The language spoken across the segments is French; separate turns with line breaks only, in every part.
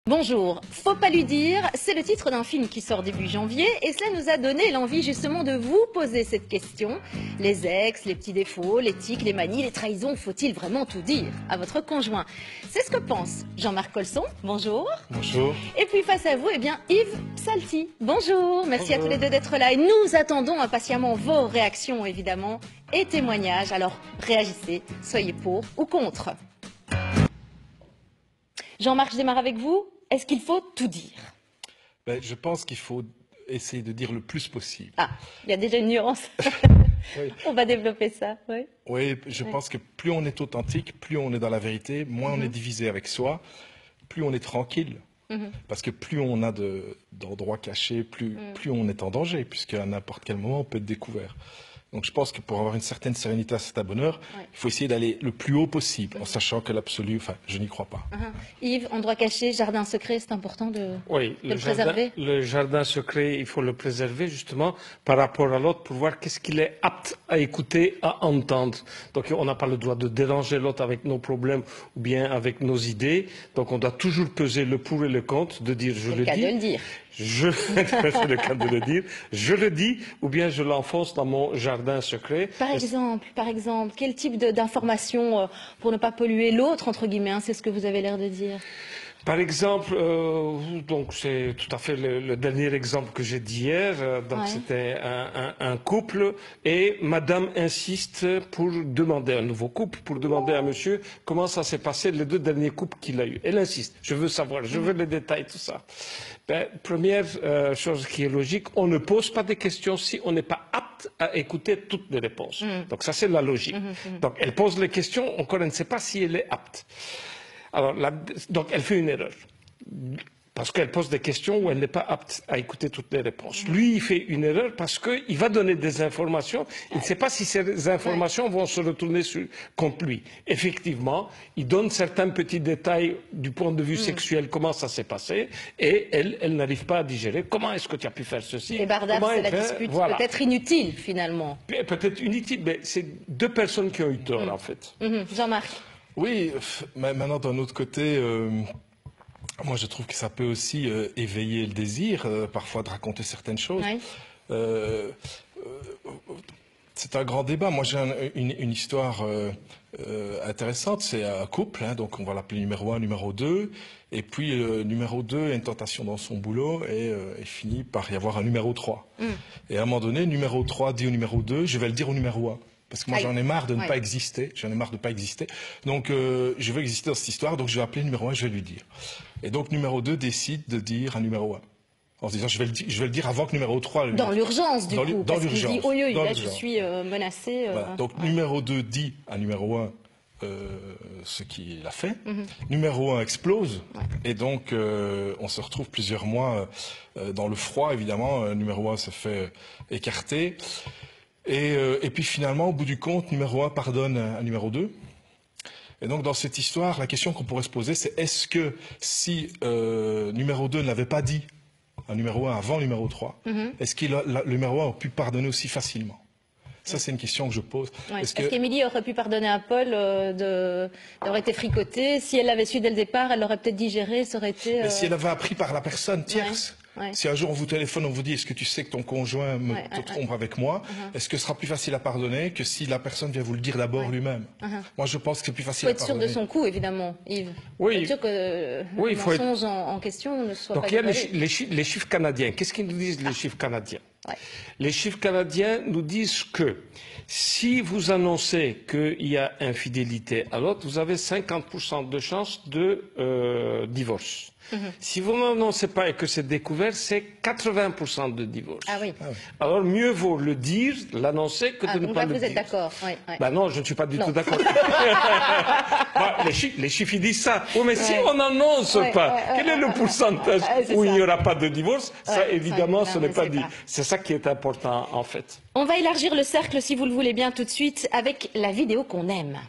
Bonjour, faut pas lui dire, c'est le titre d'un film qui sort début janvier et cela nous a donné l'envie justement de vous poser cette question. Les ex, les petits défauts, les tics, les manies, les trahisons, faut-il vraiment tout dire à votre conjoint? C'est ce que pense Jean-Marc Colson, bonjour.
Bonjour.
Et puis face à vous, eh bien Yves Psalty, bonjour. Merci à tous les deux d'être là et nous attendons impatiemment vos réactions évidemment et témoignages. Alors réagissez, soyez pour ou contre. Jean-Marc, je démarre avec vous. Est-ce qu'il faut tout dire?
Je pense qu'il faut essayer de dire le plus possible.
Ah, il y a déjà une nuance.
Oui.
On va développer ça, oui.
Oui, je pense que plus on est authentique, plus on est dans la vérité, moins on est divisé avec soi, plus on est tranquille. Parce que plus on a d'endroits cachés, plus on est en danger, puisqu'à n'importe quel moment on peut être découvert. Donc je pense que pour avoir une certaine sérénité à cet bonheur, il faut essayer d'aller le plus haut possible, en sachant que l'absolu, enfin, je n'y crois pas.
Yves, endroit caché, jardin secret, c'est important de le préserver.
Le jardin secret, il faut le préserver justement par rapport à l'autre pour voir qu'est-ce qu'il est apte à écouter, à entendre. Donc on n'a pas le droit de déranger l'autre avec nos problèmes ou bien avec nos idées. Donc on doit toujours peser le pour et le contre, de dire je le dis.
C'est le cas de le dire.
C'est le cas de le dire. Je le dis ou bien je l'enfonce dans mon jardin secret.
Par exemple, quel type d'information pour ne pas polluer l'autre, entre guillemets, hein, c'est ce que vous avez l'air de dire.
Par exemple, donc c'est tout à fait le dernier exemple que j'ai dit hier. Donc c'était un couple et Madame insiste pour demander un nouveau couple, pour demander à Monsieur comment ça s'est passé les deux derniers couples qu'il a eu. Elle insiste. Je veux savoir, je veux les détails, tout ça. Première chose qui est logique, on ne pose pas des questions si on n'est pas apte à écouter toutes les réponses. Donc ça c'est la logique. Donc elle pose les questions, encore elle ne sait pas si elle est apte. Alors, donc elle fait une erreur, parce qu'elle pose des questions où elle n'est pas apte à écouter toutes les réponses. Lui, il fait une erreur parce qu'il va donner des informations, il ne sait pas si ces informations vont se retourner contre lui. Effectivement, il donne certains petits détails du point de vue sexuel, comment ça s'est passé, et elle n'arrive pas à digérer. Comment est-ce que tu as pu faire ceci?
Et bardard, c'est la dispute peut-être inutile, finalement.
Peut-être inutile, mais c'est deux personnes qui ont eu tort, en fait.
Jean-Marc.
Oui, mais maintenant d'un autre côté, moi je trouve que ça peut aussi éveiller le désir, parfois de raconter certaines choses. Oui. C'est un grand débat. Moi j'ai une histoire intéressante, c'est un couple, hein, donc on va l'appeler numéro 1, numéro 2, et puis numéro 2 a une tentation dans son boulot et finit par y avoir un numéro 3. Et à un moment donné, numéro 3 dit au numéro 2, je vais le dire au numéro 1. Parce que moi, j'en ai marre de ne pas exister. J'en ai marre de ne pas exister. Donc, je veux exister dans cette histoire. Donc, je vais appeler numéro 1 et je vais lui dire. Et donc, numéro 2 décide de dire à numéro 1. En se disant, je vais le dire avant que numéro 3...
Dans l'urgence, du coup.
Dans l'urgence.
Dit, oh, là, je suis menacé.
Voilà. Donc, numéro 2 dit à numéro 1 ce qu'il a fait. Numéro 1 explose. Et donc, on se retrouve plusieurs mois dans le froid, évidemment. Numéro 1 se fait écarter. Et puis finalement, au bout du compte, numéro 1 pardonne à numéro 2. Et donc dans cette histoire, la question qu'on pourrait se poser, c'est est-ce que si numéro 2 ne l'avait pas dit à numéro 1 avant numéro 3, est-ce que le numéro 1 aurait pu pardonner aussi facilement? Ça, c'est une question que je pose.
Est-ce qu'Émilie aurait pu pardonner à Paul d'avoir été fricotée? Si elle l'avait su dès le départ, elle l'aurait peut-être digéré, ça aurait été...
Mais si elle avait appris par la personne tierce. Si un jour on vous téléphone, on vous dit est-ce que tu sais que ton conjoint te trompe avec moi, est-ce que ce sera plus facile à pardonner que si la personne vient vous le dire d'abord lui-même? Moi je pense que c'est plus facile à pardonner.
Il faut être sûr de son coup, évidemment, Yves.
Oui.
Il faut être sûr que le mensonge en question ne soit pas...
Donc il y a les chiffres canadiens. Qu'est-ce qu'ils nous disent les chiffres canadiens? Les chiffres canadiens nous disent que si vous annoncez qu'il y a infidélité à l'autre, vous avez 50% de chances de divorce. Si vous n'annoncez pas et que c'est découvert, c'est 80% de divorce.
Ah oui.
Alors mieux vaut le dire, l'annoncer, que de ne pas le dire.
Vous êtes d'accord?
Ben non, je ne suis pas du tout d'accord. Les chiffres ils disent ça. Oui, mais si on n'annonce pas, quel est le pourcentage où il n'y aura pas de divorce? Ça, évidemment, ce n'est pas dit. C'est ça qui est important, en fait.
On va élargir le cercle, si vous le voulez bien, tout de suite, avec la vidéo qu'on aime.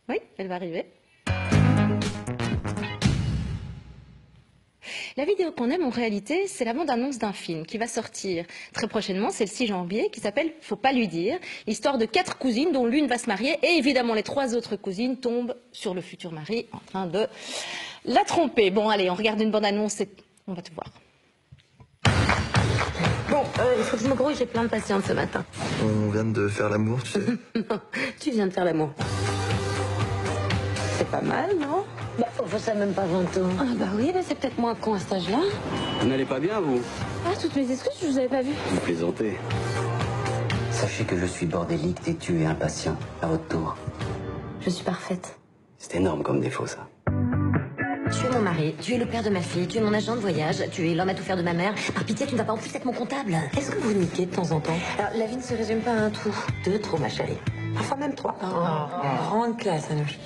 Oui, elle va arriver. La vidéo qu'on aime en réalité, c'est la bande-annonce d'un film qui va sortir très prochainement, c'est le 6 janvier, qui s'appelle Faut pas lui dire. Histoire de 4 cousines dont l'une va se marier et évidemment les 3 autres cousines tombent sur le futur mari en train de la tromper. Bon allez, on regarde une bande-annonce et on va tout voir.
Bon, il faut que je me grouille, j'ai plein de patientes ce matin.
On vient de faire l'amour, tu sais.
Non, tu viens de faire l'amour. C'est pas mal, non? Bah, enfin, ça a même pas 20 ans. Ah bah oui, mais c'est peut-être moins con à cet âge-là.
Vous n'allez pas bien, vous?
Ah, toutes mes excuses, je vous avais pas vu.
Vous plaisantez. Sachez que je suis bordélique, têtu et impatient. À votre tour.
Je suis parfaite.
C'est énorme comme défaut, ça.
Tu es mon mari, tu es le père de ma fille, tu es mon agent de voyage, tu es l'homme à tout faire de ma mère. Par pitié, tu ne vas pas en plus être mon comptable. Est-ce que vous niquez de temps en temps? Alors, la vie ne se résume pas à un trou. 2 trous, ma chérie. Parfois même 3. Grande classe, Anouche.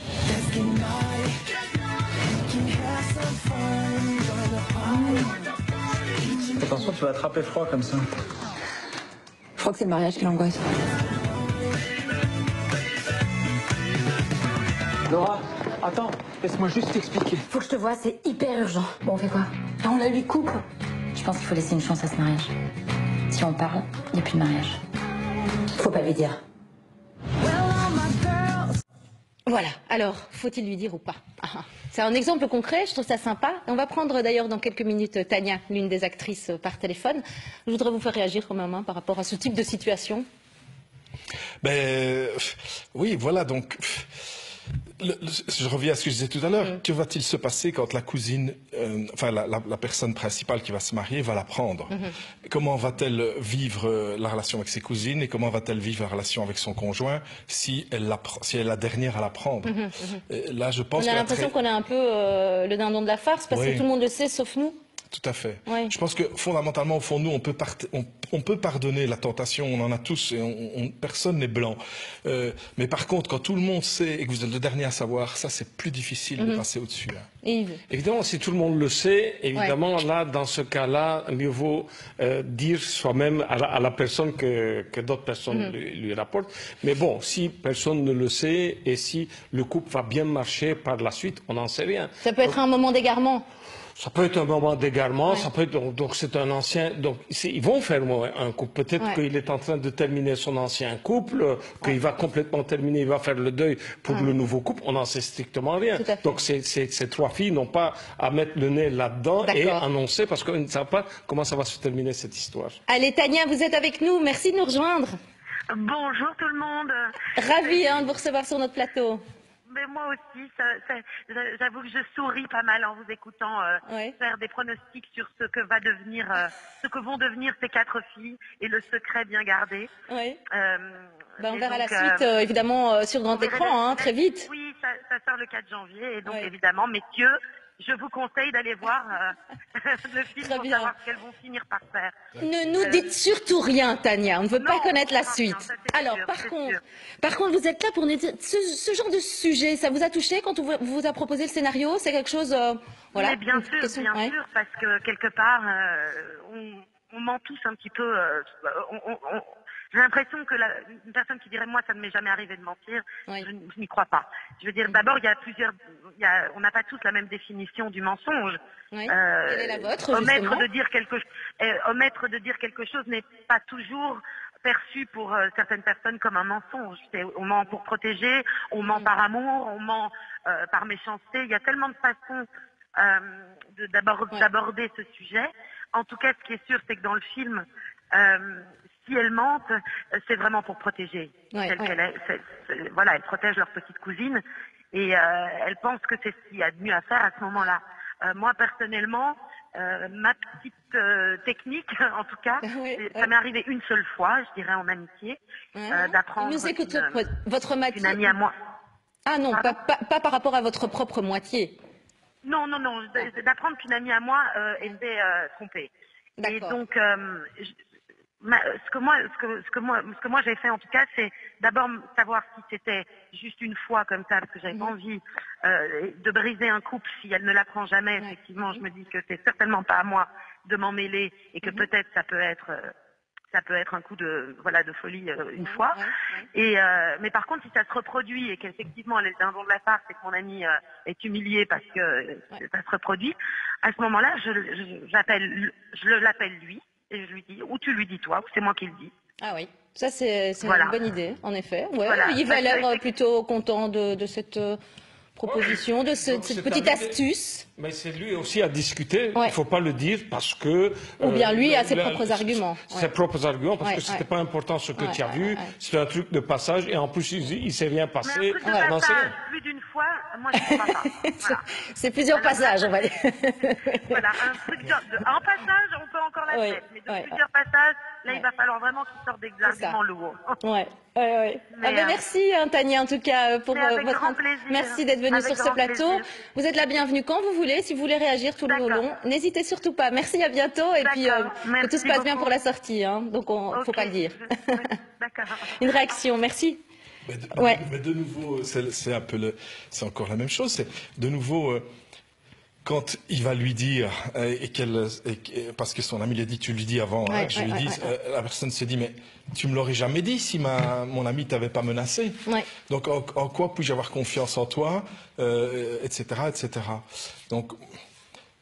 Attention, tu vas attraper froid comme ça.
Je crois que c'est le mariage qui l'angoisse.
Laura, attends, laisse-moi juste t'expliquer.
Faut que je te voie, c'est hyper urgent. Bon, on fait quoi?
Ah, on la lui coupe. Je pense qu'il faut laisser une chance à ce mariage. Si on parle, il n'y a plus de mariage.
Faut pas lui dire.
Voilà, alors, faut-il lui dire ou pas? C'est un exemple concret, je trouve ça sympa. On va prendre d'ailleurs dans quelques minutes Tania, l'une des actrices, par téléphone. Je voudrais vous faire réagir quand même par rapport à ce type de situation.
Ben, oui, voilà, donc... je reviens à ce que je disais tout à l'heure. Que va-t-il se passer quand la cousine, enfin la personne principale qui va se marier va l'apprendre? Comment va-t-elle vivre la relation avec ses cousines et comment va-t-elle vivre la relation avec son conjoint si elle est la dernière à l'apprendre? Là, je pense
on a l'impression qu'on est un peu le dindon de la farce parce que tout le monde le sait sauf nous.
Tout à fait.
Oui.
Je pense que fondamentalement, au fond de nous, on peut pardonner la tentation, on en a tous, et personne n'est blanc. Mais par contre, quand tout le monde sait et que vous êtes le dernier à savoir, ça c'est plus difficile de passer au-dessus. Hein.
Évidemment, si tout le monde le sait, évidemment, là, dans ce cas-là, mieux vaut dire soi-même à la personne que d'autres personnes lui rapportent. Mais bon, si personne ne le sait et si le couple va bien marcher par la suite, on n'en sait rien.
Ça peut être un moment d'égarement.
Ça peut être un moment d'égarement, ça peut être, donc c'est un ancien, donc ils vont faire un couple. Peut-être qu'il est en train de terminer son ancien couple, qu'il va complètement terminer, il va faire le deuil pour le nouveau couple. On n'en sait strictement rien. Donc ces 3 filles n'ont pas à mettre le nez là-dedans et annoncer parce qu'ils ne savent pas comment ça va se terminer cette histoire.
Allez Tania, vous êtes avec nous. Merci de nous rejoindre.
Bonjour tout le monde.
Ravi de vous recevoir sur notre plateau.
Mais moi aussi, j'avoue que je souris pas mal en vous écoutant faire des pronostics sur ce que vont devenir ces 4 filles et le secret bien gardé.
Oui. On verra la suite évidemment sur grand écran, très vite.
Oui, ça sort le 4 janvier et donc évidemment, messieurs, je vous conseille d'aller voir le film pour savoir ce qu'elles vont finir par faire.
Ne nous dites surtout rien, Tania. On ne veut pas connaître la suite. Alors, par contre, vous êtes là pour nous dire ce genre de sujet, ça vous a touché quand on vous a proposé le scénario? C'est quelque chose, voilà.
Mais bien sûr, parce que quelque part, on ment tous un petit peu. J'ai l'impression que une personne qui dirait moi ça ne m'est jamais arrivé de mentir, je n'y crois pas. Je veux dire, d'abord on n'a pas tous la même définition du mensonge.
Quelle est la vôtre, justement?
Omettre de dire quelque chose n'est pas toujours perçu pour certaines personnes comme un mensonge. On ment pour protéger, on ment par amour, on ment par méchanceté. Il y a tellement de façons d'aborder ce sujet. En tout cas, ce qui est sûr, c'est que dans le film, si elles mentent, c'est vraiment pour protéger telle qu'elle est. Voilà, elles protègent leur petite cousine et elles pensent que c'est ce qu'il y a de mieux à faire à ce moment-là. Moi, personnellement, ma petite technique, en tout cas, ça m'est arrivé une seule fois, je dirais en amitié, d'apprendre
votre moitié.
Une amie à moi.
Ah non, pas par rapport à votre propre moitié.
Non, d'apprendre qu'une amie à moi était trompée. Et donc, ce que moi j'ai fait en tout cas, c'est d'abord savoir si c'était juste une fois comme ça, parce que j'avais pas envie de briser un couple si elle ne l'apprend jamais. Effectivement, je me dis que c'est certainement pas à moi de m'en mêler et que peut-être ça peut être ça peut être un coup de folie une fois. Mais par contre, si ça se reproduit et qu'effectivement les dindons de la farce et que mon ami est humilié parce que ça se reproduit, à ce moment-là, je l'appelle lui et je lui dis, ou tu lui dis toi, ou c'est moi qui le dis.
Ah oui, ça c'est une bonne idée, en effet. Ouais, Yves a l'air plutôt content de cette proposition, de cette petite astuce.
Mais c'est lui aussi à discuter, il ne faut pas le dire parce que...
Ou bien lui a ses propres arguments.
Ses propres arguments, parce que ce n'était pas important ce que tu as vu, c'était un truc de passage, et en plus il ne s'est rien passé.
Mais un truc de passage, plus d'une fois, moi je ne crois pas. Voilà.
C'est plusieurs passages, on va dire.
Voilà, un truc en passage, on peut encore la faire, mais de plusieurs passages, là il va falloir vraiment qu'il sorte des arguments lourds.
Merci Tania en tout cas pour votre... Merci d'être venue sur ce plateau. Vous êtes la bienvenue quand vous voulez, si vous voulez réagir tout le long. N'hésitez surtout pas. Merci, à bientôt. Et puis, que tout se passe bien pour la sortie. Hein, donc, il ne faut pas le dire. Une réaction, merci.
Mais de nouveau, c'est encore la même chose. C'est de nouveau... quand il va lui dire, parce que son ami lui a dit, tu lui dis avant, que je lui dise, la personne se dit, mais tu me l'aurais jamais dit si mon ami t'avait pas menacé. Donc en quoi puis-je avoir confiance en toi, etc., etc. Donc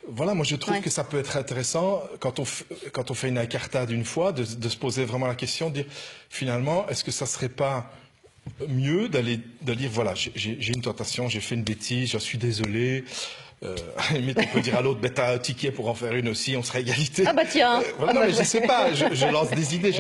voilà, moi je trouve que ça peut être intéressant quand on fait une incartade une fois, de se poser vraiment la question, de dire finalement, est-ce que ça serait pas mieux de dire voilà, j'ai une tentation, j'ai fait une bêtise, je suis désolé. À la limite, on peut dire à l'autre, t'as un ticket pour en faire une aussi, on sera égalité.
Ah bah tiens.
Non, mais je sais pas, je lance des idées,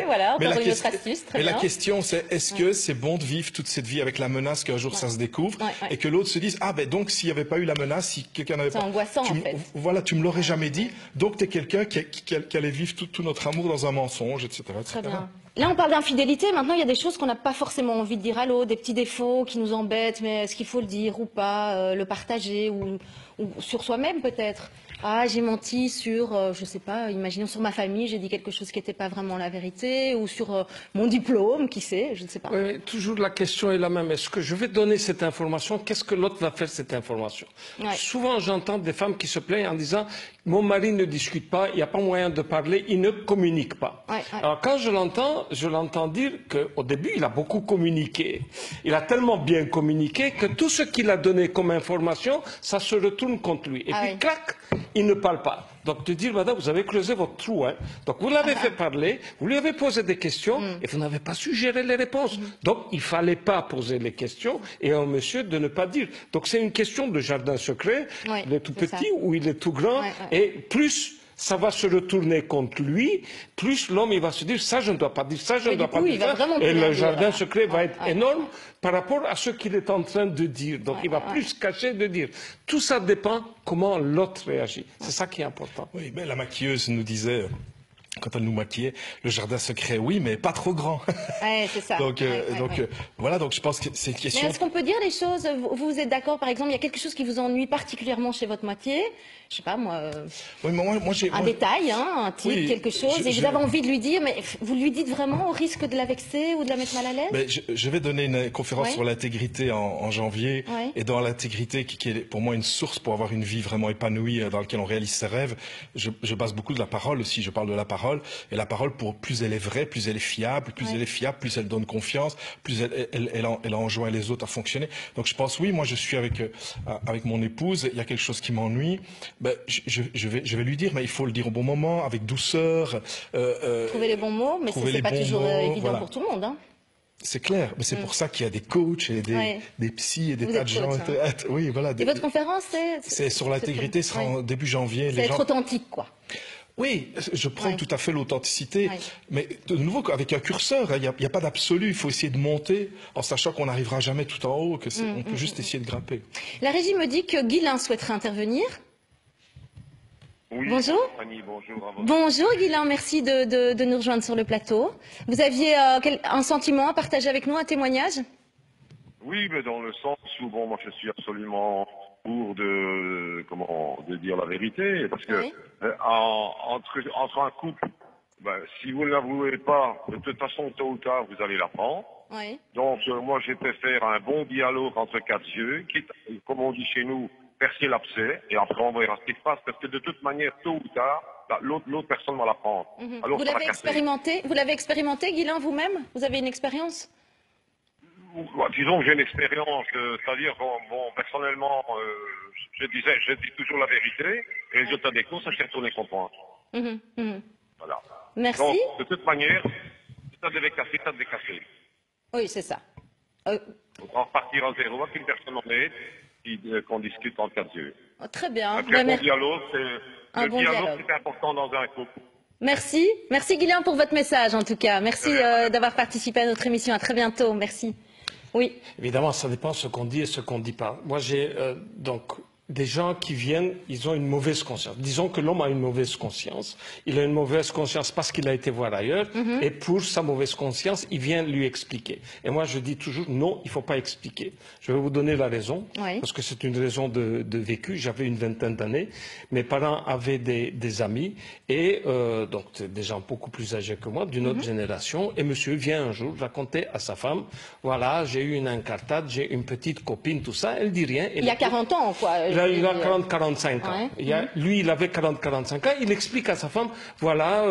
voilà, encore une autre astuce, très bien.
La question, c'est est-ce que c'est bon de vivre toute cette vie avec la menace qu'un jour ça se découvre et que l'autre se dise, ah ben donc s'il n'y avait pas eu la menace, si quelqu'un n'avait pas...
C'est angoissant en fait.
Voilà, tu me l'aurais jamais dit, donc t'es quelqu'un qui allait vivre tout notre amour dans un mensonge, etc.
Très bien. Là, on parle d'infidélité. Maintenant, il y a des choses qu'on n'a pas forcément envie de dire à l'autre, des petits défauts qui nous embêtent, mais est-ce qu'il faut le dire ou pas, le partager ou sur soi-même peut-être. Ah, j'ai menti sur, je sais pas, imaginons sur ma famille, j'ai dit quelque chose qui n'était pas vraiment la vérité, ou sur mon diplôme, qui sait, je ne sais pas.
Oui, toujours la question est la même. Est-ce que je vais donner cette information? Qu'est-ce que l'autre va faire cette information? Souvent, j'entends des femmes qui se plaignent en disant, mon mari ne discute pas, il n'y a pas moyen de parler, il ne communique pas. Alors quand je l'entends dire qu'au début, il a beaucoup communiqué. Il a tellement bien communiqué que tout ce qu'il a donné comme information, ça se retourne contre lui. Et puis, clac, il ne parle pas. Donc, te dire, madame, vous avez creusé votre trou. Hein. Donc, vous l'avez fait parler, vous lui avez posé des questions et vous n'avez pas suggéré les réponses. Donc, il ne fallait pas poser les questions et un monsieur de ne pas dire. Donc, c'est une question de jardin secret. Il est tout petit ou il est tout grand. Et plus ça va se retourner contre lui, plus l'homme il va se dire ça je ne dois pas dire, ça je ne dois pas dire, et le jardin secret va être énorme par rapport à ce qu'il est en train de dire. Donc il va plus se cacher de dire. Tout ça dépend comment l'autre réagit. C'est ça qui est important.
Oui, mais la maquilleuse nous disait... Quand elle nous maquillait, le jardin secret, oui, mais pas trop grand.
C'est ça.
Donc, voilà, donc je pense que c'est une question...
Mais est-ce qu'on peut dire les choses, vous êtes d'accord, par exemple, il y a quelque chose qui vous ennuie particulièrement chez votre moitié, je sais pas moi, un détail, un titre, quelque chose, et vous avez envie de lui dire, mais vous lui dites vraiment au risque de la vexer ou de la mettre mal à l'aise?
Mais je vais donner une conférence sur l'intégrité en janvier, et dans l'intégrité, qui est pour moi une source pour avoir une vie vraiment épanouie, dans laquelle on réalise ses rêves, je base beaucoup de la parole aussi, je parle de la parole. Et la parole, plus elle est vraie, plus elle est fiable, plus elle donne confiance, plus elle enjoint les autres à fonctionner. Donc je pense, oui, moi je suis avec mon épouse, il y a quelque chose qui m'ennuie, ben, je vais lui dire, mais il faut le dire au bon moment, avec douceur.
Trouver les bons mots, mais c'est pas toujours évident pour tout le monde. Hein.
C'est clair, mais c'est pour ça qu'il y a des coachs et des psys et des tas de gens. Oui, voilà.
Et votre conférence,
c'est sur l'intégrité, ce sera en début janvier.
C'est être authentique, quoi.
Oui, je prends tout à fait l'authenticité, mais de nouveau, avec un curseur, il n'y a pas d'absolu, il faut essayer de monter en sachant qu'on n'arrivera jamais tout en haut, on peut juste essayer de grimper.
La régie me dit que Guylain souhaiterait intervenir.
Oui,
bonjour.
Fanny, bonjour à vous.
Bonjour Guylain, merci de nous rejoindre sur le plateau. Vous aviez un sentiment à partager avec nous, un témoignage?
Oui, mais dans le sens où, bon, moi je suis absolument pour de dire la vérité, parce que entre un couple, si vous ne l'avouez pas, de toute façon, tôt ou tard, vous allez l'apprendre. Donc, moi, je préfère un bon dialogue entre quatre yeux, quitte, comme on dit chez nous, percer l'abcès, et après on verra ce qui se passe, parce que de toute manière, tôt ou tard, l'autre personne va la prendre. Alors,
Vous l'avez expérimenté, Guylain, vous-même? Vous avez une expérience?
Disons que j'ai une expérience, c'est-à-dire, bon, personnellement, je dis toujours la vérité, et les résultat des courses, ça s'est retourné contre moi. Voilà.
Merci.
Donc, de toute manière, si ça devait casser, ça devait casser.
Oui, c'est ça.
On va repartir à zéro, qu'une personne honnête, qu'on discute entre quatre yeux.
Très bien.
Après, le dialogue, c'est important dans un couple.
Merci. Merci, Guylain, pour votre message, en tout cas. Merci d'avoir participé à notre émission. À très bientôt. Merci. Oui.
Évidemment, ça dépend de ce qu'on dit et ce qu'on ne dit pas. Moi, j'ai donc des gens qui viennent, ils ont une mauvaise conscience. Disons que l'homme a une mauvaise conscience. Il a une mauvaise conscience parce qu'il a été voir ailleurs. Et pour sa mauvaise conscience, il vient lui expliquer. Et moi, je dis toujours, non, il ne faut pas expliquer. Je vais vous donner la raison, parce que c'est une raison de vécu. J'avais une vingtaine d'années. Mes parents avaient des amis, et donc des gens beaucoup plus âgés que moi, d'une autre génération. Et monsieur vient un jour raconter à sa femme, voilà, j'ai eu une incartade, j'ai une petite copine, tout ça. Elle dit rien.
Il y a 40 ans, quoi.
Il a 40-45 ans. Lui, il avait 40-45 ans. Il explique à sa femme, voilà,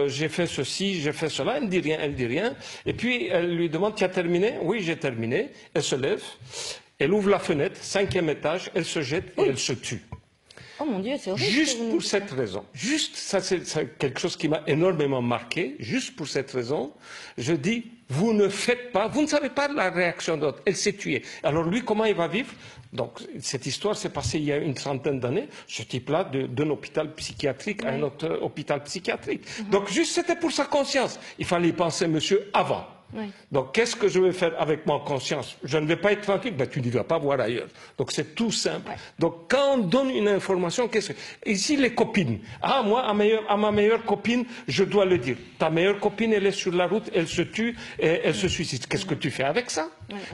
j'ai fait ceci, j'ai fait cela. Elle ne dit rien, elle dit rien. Et puis, elle lui demande, tu as terminé? Oui, j'ai terminé. Elle se lève, elle ouvre la fenêtre, 5e étage, elle se jette et elle se tue.
Oh mon Dieu, c'est horrible.
Juste pour cette raison. Juste, ça c'est quelque chose qui m'a énormément marqué. Juste pour cette raison, je dis, vous ne faites pas, vous ne savez pas la réaction de l'autre. Elle s'est tuée. Alors lui, comment il va vivre? Donc, cette histoire s'est passée il y a une trentaine d'années. Ce type-là, d'un hôpital psychiatrique à un autre hôpital psychiatrique. Donc, juste, c'était pour sa conscience. Il fallait y penser, monsieur, avant. Donc, qu'est-ce que je vais faire avec ma conscience? Je ne vais pas être tranquille. Ben, tu n'y vas pas voir ailleurs. Donc, c'est tout simple. Donc, quand on donne une information, qu'est-ce que... Ici, les copines. Ah, moi, à ma meilleure copine, je dois le dire. Ta meilleure copine, elle est sur la route, elle se tue, et elle se suicide. Qu'est-ce que tu fais avec ça?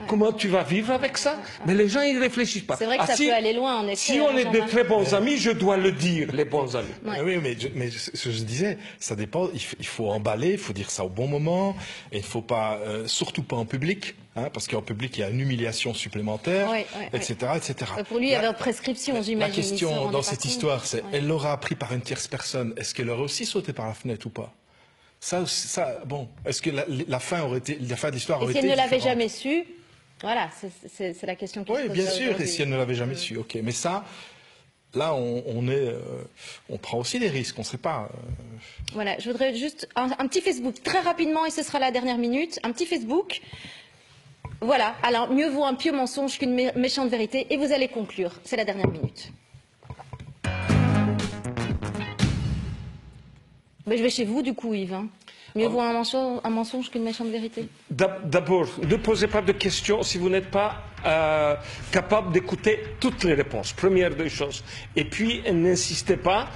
Comment tu vas vivre avec ça? Mais les gens, ils ne réfléchissent pas.
C'est vrai que ça peut aller loin, en effet.
Si on est de très bons amis, je dois le dire, les bons amis.
Oui, mais ce que je disais, ça dépend. Il faut emballer, il faut dire ça au bon moment, et il ne faut pas, surtout pas en public, parce qu'en public, il y a une humiliation supplémentaire, etc., etc.
Pour lui, il y avait une prescription, j'imagine.
La question dans cette histoire, c'est, elle l'aura appris par une tierce personne. Est-ce qu'elle aurait aussi sauté par la fenêtre ou pas? Ça, bon, est-ce que la fin de l'histoire aurait été...
Et si elle ne l'avait jamais su, voilà, c'est la question qui se pose.
Oui, bien sûr, et si elle ne l'avait jamais su, ok. Mais ça, là, on prend aussi des risques, on ne sait pas.
Voilà, je voudrais juste un petit Facebook, très rapidement, et ce sera la dernière minute, un petit Facebook. Voilà, alors, mieux vaut un pieux mensonge qu'une méchante vérité, et vous allez conclure, c'est la dernière minute. Mais je vais chez vous, du coup, Yves. Mieux vaut un mensonge qu'une méchante vérité.
D'abord, ne posez pas de questions si vous n'êtes pas capable d'écouter toutes les réponses. Première des choses. Et puis, n'insistez pas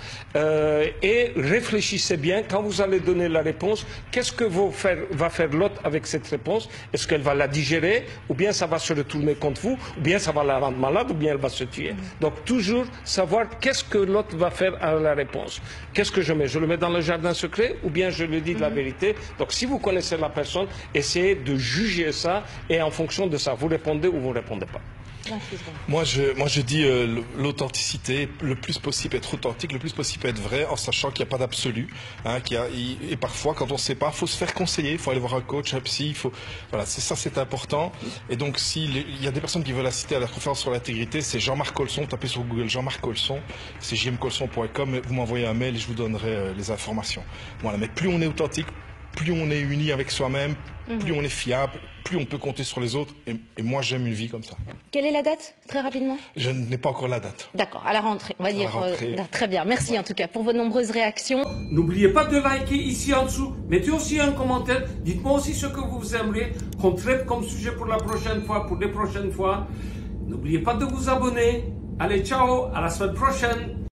et réfléchissez bien quand vous allez donner la réponse. Qu'est-ce que va faire l'autre avec cette réponse? Est-ce qu'elle va la digérer, ou bien ça va se retourner contre vous, ou bien ça va la rendre malade, ou bien elle va se tuer? Donc, toujours savoir qu'est-ce que l'autre va faire à la réponse. Qu'est-ce que je mets? Je le mets dans le jardin secret, ou bien je lui dis de la vérité? Donc, si vous connaissez la personne, essayez de juger ça, et en fonction de ça, vous répondez ou vous ne répondez pas.
Moi, je dis l'authenticité, le plus possible être authentique, le plus possible être vrai, en sachant qu'il n'y a pas d'absolu. Et parfois, quand on ne sait pas, il faut se faire conseiller, il faut aller voir un coach, un psy. Voilà, c'est important. Et donc, s'il y a des personnes qui veulent assister à la conférence sur l'intégrité, c'est Jean-Marc Colson. Tapez sur Google Jean-Marc Colson, c'est jmcolson.com. Vous m'envoyez un mail et je vous donnerai les informations. Voilà, mais plus on est authentique, plus on est uni avec soi-même, plus on est fiable, plus on peut compter sur les autres. Et moi, j'aime une vie comme ça.
Quelle est la date, très rapidement?
Je n'ai pas encore la date.
D'accord, à la rentrée, on va dire. Très bien, merci en tout cas pour vos nombreuses réactions.
N'oubliez pas de liker ici en dessous. Mettez aussi un commentaire. Dites-moi aussi ce que vous aimeriez qu'on traite comme sujet pour la prochaine fois, pour les prochaines fois. N'oubliez pas de vous abonner. Allez, ciao, à la semaine prochaine.